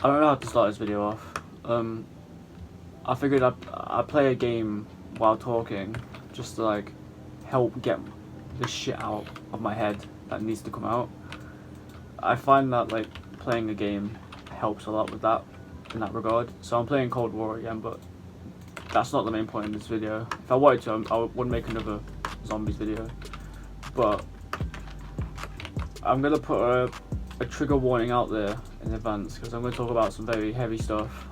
I don't know how to start this video off. I figured I'd play a game while talking, just to like help get the shit out of my head that needs to come out. I find that like playing a game helps a lot with that, in that regard. So I'm playing Cold War again, but that's not the main point in this video. If I wanted to, I would make another zombies video, but I'm gonna put a trigger warning out there in advance because I'm going to talk about some very heavy stuff.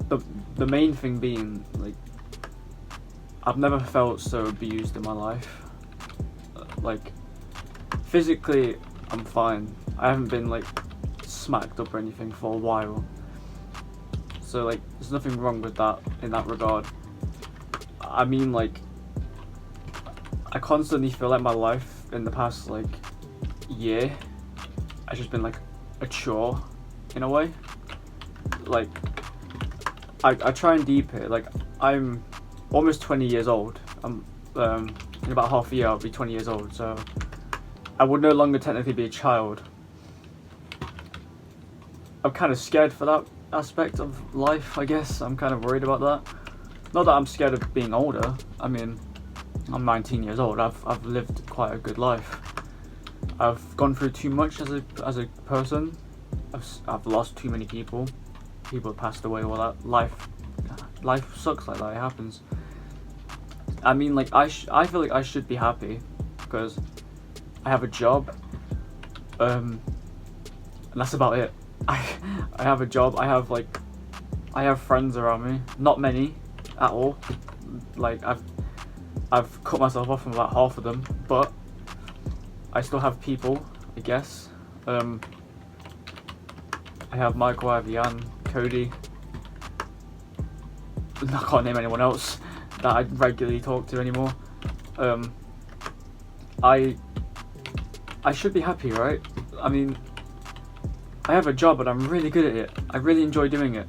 The main thing being, like, I've never felt so abused in my life. Like, physically, I'm fine. I haven't been like smacked up or anything for a while. So like, there's nothing wrong with that in that regard. I mean, like, I constantly feel like my life in the past like year has just been like a chore in a way. Like, I try and deep it. Like, I'm almost 20 years old. I'm in about half a year I'll be 20 years old, so I would no longer technically be a child. I'm kind of scared for that aspect of life, I guess. I'm kind of worried about that. Not that I'm scared of being older. I mean, I'm 19 years old. I've lived quite a good life. I've gone through too much as a person. I've lost too many people. People have passed away. All that life sucks like that. It happens. I mean, like, I feel like I should be happy because I have a job, and that's about it. I have a job. I have friends around me. Not many at all. Like, I've cut myself off from about half of them, but I still have people, I guess. I have Michael, I have Jan, Cody. I can't name anyone else that I regularly talk to anymore. I should be happy, right? I mean, I have a job and I'm really good at it. I really enjoy doing it.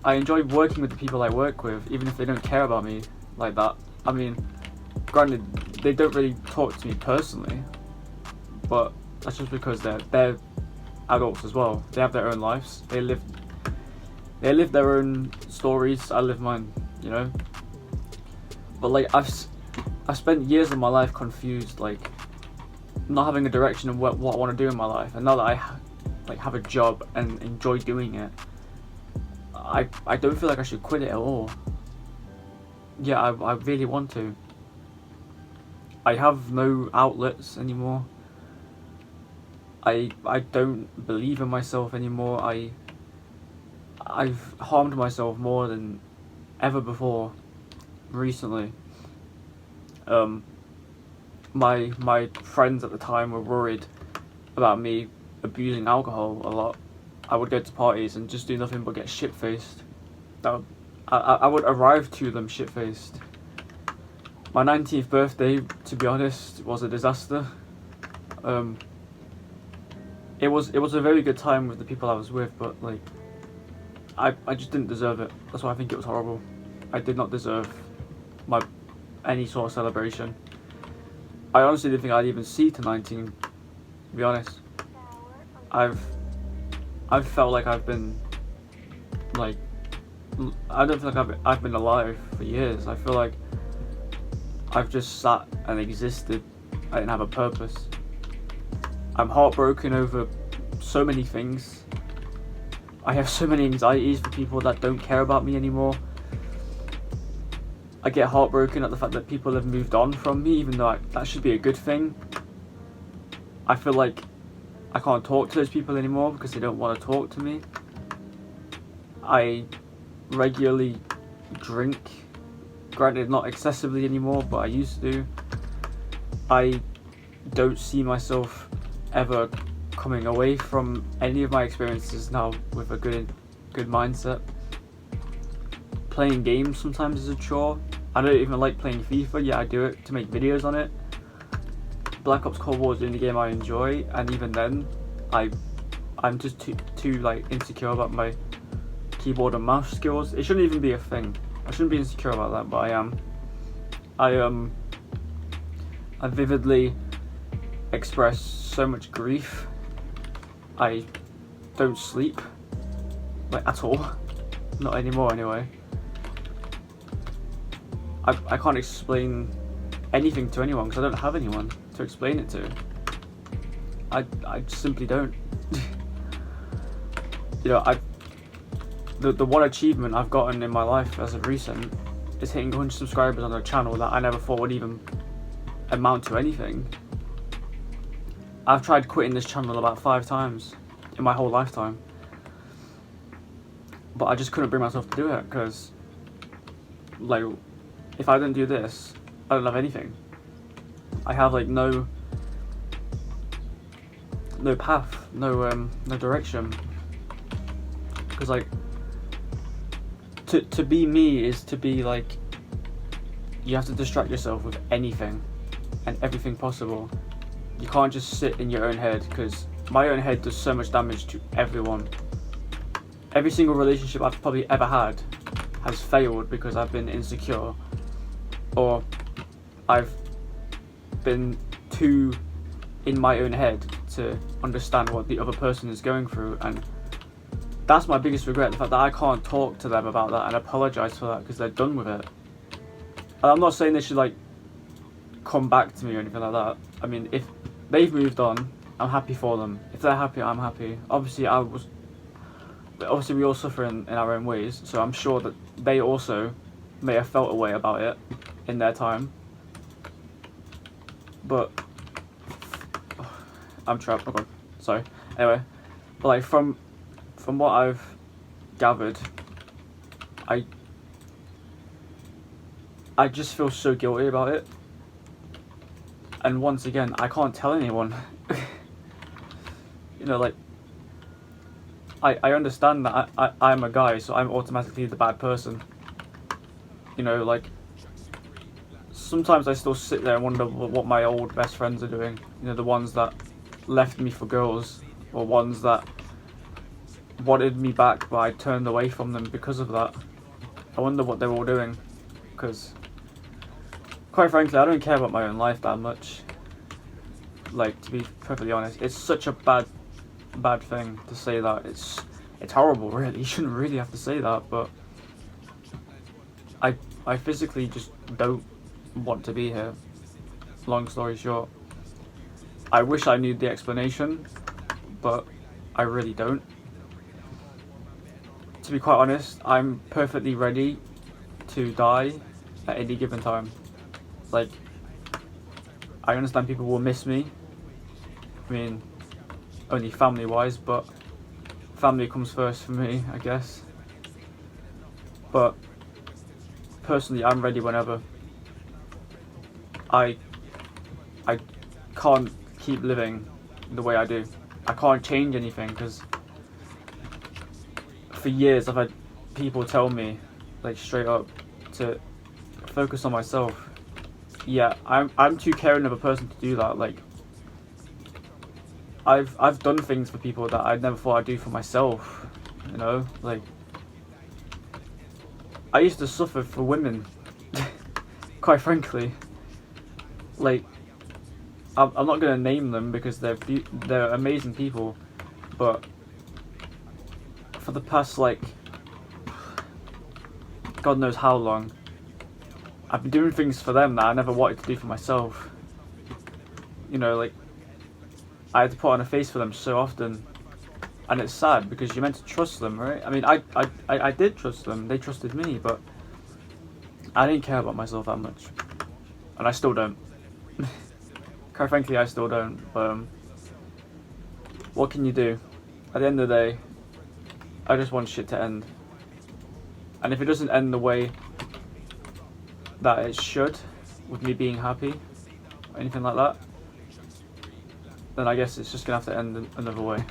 I enjoy working with the people I work with, even if they don't care about me like that. I mean, granted, they don't really talk to me personally, but that's just because they're adults as well. They have their own lives. They live their own stories. I live mine, you know. But like, I've spent years of my life confused, like not having a direction of what I want to do in my life. And now that I have a job and enjoy doing it, I don't feel like I should quit it at all. Yeah, I really want to. I have no outlets anymore. I don't believe in myself anymore. I've harmed myself more than ever before recently. My friends at the time were worried about me abusing alcohol a lot. I would go to parties and just do nothing but get shit-faced. I would arrive to them shit-faced. My 19th birthday, to be honest, was a disaster. It was a very good time with the people I was with, but like, I just didn't deserve it. That's why I think it was horrible. I did not deserve any sort of celebration. I honestly didn't think I'd even see to 19, to be honest. I've felt like I've been, like, I don't feel like I've been alive for years. I feel like I've just sat and existed. I didn't have a purpose. I'm heartbroken over so many things. I have so many anxieties for people that don't care about me anymore. I get heartbroken at the fact that people have moved on from me, even though that should be a good thing. I feel like I can't talk to those people anymore because they don't want to talk to me. I regularly drink. Granted, not excessively anymore, but I used to. I don't see myself ever coming away from any of my experiences now with a good mindset. Playing games sometimes is a chore. I don't even like playing FIFA, yet I do it to make videos on it. Black Ops Cold War is the only game I enjoy, and even then, I'm just too like insecure about my keyboard and mouse skills. It shouldn't even be a thing. I shouldn't be insecure about that, but I am. I vividly express so much grief. I don't sleep, like at all. Not anymore anyway. I can't explain anything to anyone because I don't have anyone to explain it to. I simply don't. You know, the one achievement I've gotten in my life as of recent is hitting 100 subscribers on a channel that I never thought would even amount to anything. I've tried quitting this channel about 5 times in my whole lifetime, but I just couldn't bring myself to do it because, like, if I didn't do this, I don't have anything. I have like no path, no direction. Because like to be me is to be like, you have to distract yourself with anything and everything possible. You can't just sit in your own head, because my own head does so much damage to everyone. Every single relationship I've probably ever had has failed because I've been insecure, or I've been too in my own head to understand what the other person is going through. And that's my biggest regret, the fact that I can't talk to them about that and apologise for that because they're done with it. And I'm not saying they should like come back to me or anything like that. I mean, if they've moved on, I'm happy for them. If they're happy, I'm happy. Obviously we all suffer in our own ways, so I'm sure that they also may have felt a way about it in their time. But I'm trapped. Okay, sorry. Anyway, but like from what I've gathered, I just feel so guilty about it. And once again, I can't tell anyone. You know, like, I understand that I'm a guy, so I'm automatically the bad person. You know, like, sometimes I still sit there and wonder what my old best friends are doing. You know, the ones that left me for girls, or ones that wanted me back but I turned away from them because of that. I wonder what they're all doing, because quite frankly, I don't care about my own life that much. Like, to be perfectly honest, it's such a bad thing to say that. It's horrible, really. You shouldn't really have to say that, but I physically just don't want to be here. Long story short, I wish I knew the explanation, but I really don't. To be quite honest, I'm perfectly ready to die at any given time. Like, I understand people will miss me. I mean, only family-wise, but family comes first for me, I guess. But personally, I'm ready whenever. I can't keep living the way I do. I can't change anything, because for years I've had people tell me, like, straight up, to focus on myself. Yeah, I'm too caring of a person to do that. Like, I've done things for people that I never thought I'd do for myself. You know, like, I used to suffer for women. Quite frankly, like, I'm not gonna name them because they're amazing people, but for the past, like, God knows how long, I've been doing things for them that I never wanted to do for myself. You know, like, I had to put on a face for them so often, and it's sad because you're meant to trust them, right? I mean, I did trust them, they trusted me, but I didn't care about myself that much, and I still don't. Quite frankly, I still don't, but what can you do? At the end of the day, I just want shit to end, and if it doesn't end the way that it should, with me being happy, or anything like that, then I guess it's just gonna have to end another way.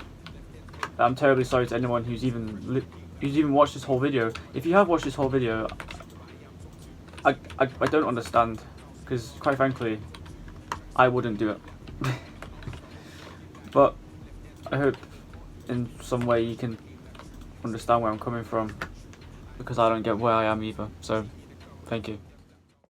I'm terribly sorry to anyone who's even watched this whole video. If you have watched this whole video, I don't understand, because quite frankly, I wouldn't do it. But I hope in some way you can understand where I'm coming from, because I don't get where I am either. So, thank you.